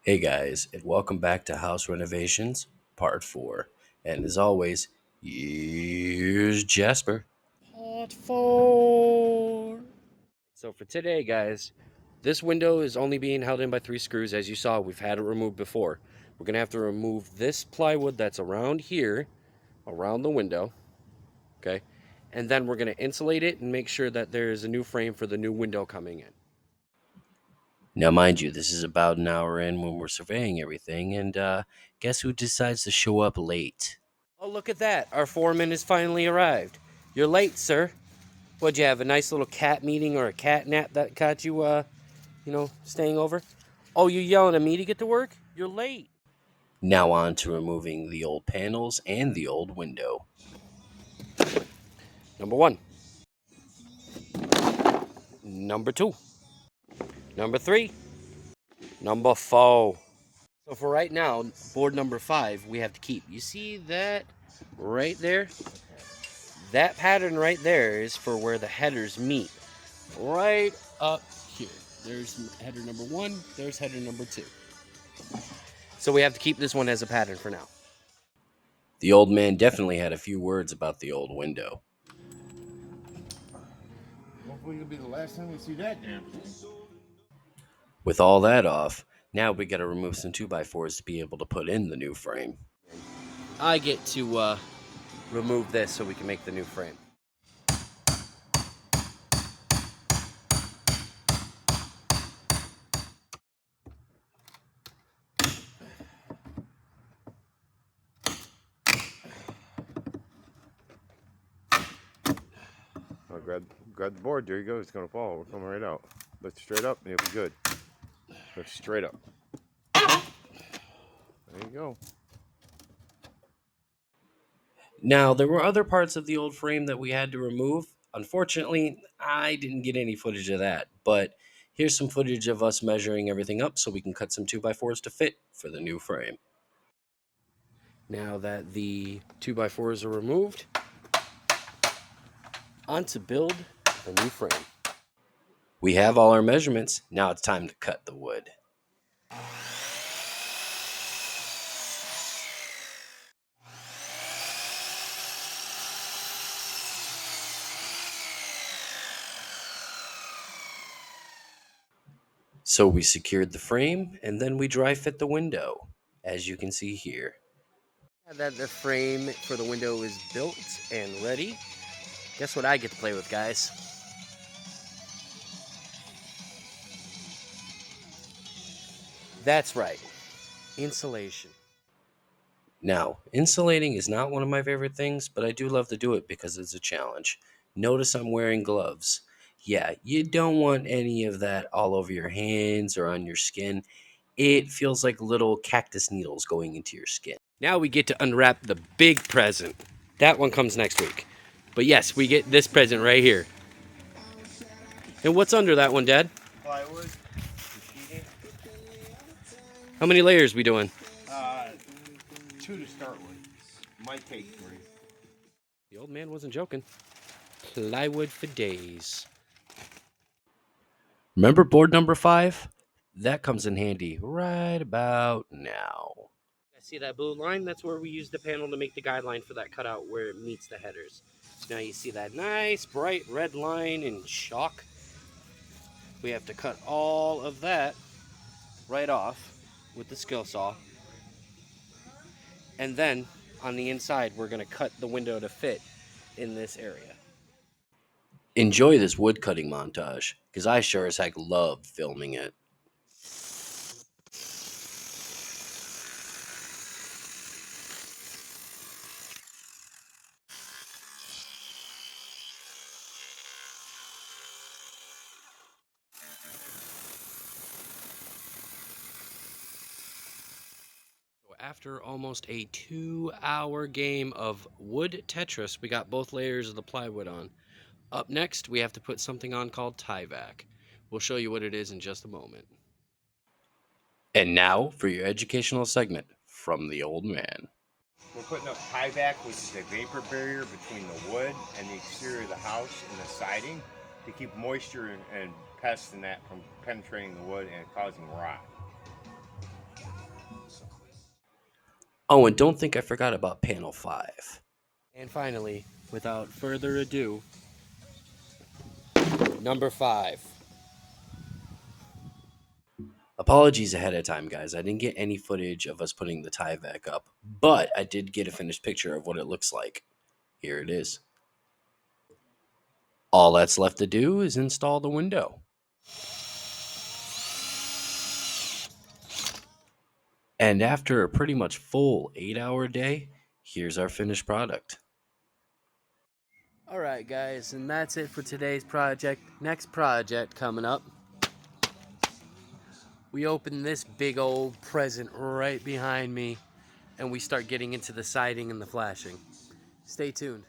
Hey guys, and welcome back to House Renovations Part 4. And as always, here's Jasper. Part 4. So for today, guys, this window is only being held in by 3 screws. As you saw, we've had it removed before. We're going to have to remove this plywood that's around here, around the window, okay? And then we're going to insulate it and make sure that there's a new frame for the new window coming in. Now, mind you, this is about an hour in when we're surveying everything, and guess who decides to show up late? Oh, look at that. Our foreman has finally arrived. You're late, sir. What'd you have, a nice little cat meeting or a cat nap that caught you, staying over? Oh, you yelling at me to get to work? You're late. Now on to removing the old panels and the old window. Number 1. Number 2. Number 3. Number 4. So for right now, board number 5, we have to keep. You see that right there? That pattern right there is for where the headers meet. Right up here. There's header number 1, there's header number 2. So we have to keep this one as a pattern for now. The old man definitely had a few words about the old window. Hopefully it'll be the last time we see that damn thing. With all that off, now we gotta remove some 2x4s to be able to put in the new frame. I get to remove this so we can make the new frame. Oh, grab the board. There you go. It's gonna fall. We're coming right out. Lift straight up, and it'll be good. Lift straight up. There you go. Now, there were other parts of the old frame that we had to remove. Unfortunately, I didn't get any footage of that, but here's some footage of us measuring everything up so we can cut some 2x4s to fit for the new frame. Now that the 2x4s are removed, on to build the new frame. We have all our measurements. Now it's time to cut the wood. So we secured the frame and then we dry fit the window, as you can see here. Now that the frame for the window is built and ready, guess what I get to play with, guys? That's right, insulation. Now, insulating is not one of my favorite things, but I do love to do it because it's a challenge. Notice I'm wearing gloves. Yeah, you don't want any of that all over your hands or on your skin. It feels like little cactus needles going into your skin. Now we get to unwrap the big present. That one comes next week. But yes, we get this present right here. And what's under that one, Dad? Plywood. Sheeting. How many layers we doing? 2 to start with. Might take 3. The old man wasn't joking. Plywood for days. Remember board number 5? That comes in handy right about now. See that blue line? That's where we use the panel to make the guideline for that cutout where it meets the headers. So now you see that nice bright red line in chalk. We have to cut all of that right off with the skill saw. And then on the inside, we're going to cut the window to fit in this area. Enjoy this wood cutting montage, because I sure as heck love filming it. After almost a 2-hour game of wood Tetris, we got both layers of the plywood on. Up next, we have to put something on called tie-back. We'll show you what it is in just a moment. And now for your educational segment from the old man. We're putting up tieback, which is a vapor barrier between the wood and the exterior of the house and the siding to keep moisture and pests and that from penetrating the wood and causing rot. Oh, and don't think I forgot about panel 5. And finally, without further ado, number 5. Apologies ahead of time, guys. I didn't get any footage of us putting the tie back up, but I did get a finished picture of what it looks like. Here it is. All that's left to do is install the window. And after a pretty much full 8-hour day, here's our finished product. All right, guys, and that's it for today's project. Next project coming up, we open this big old present right behind me, and we start getting into the siding and the flashing. Stay tuned.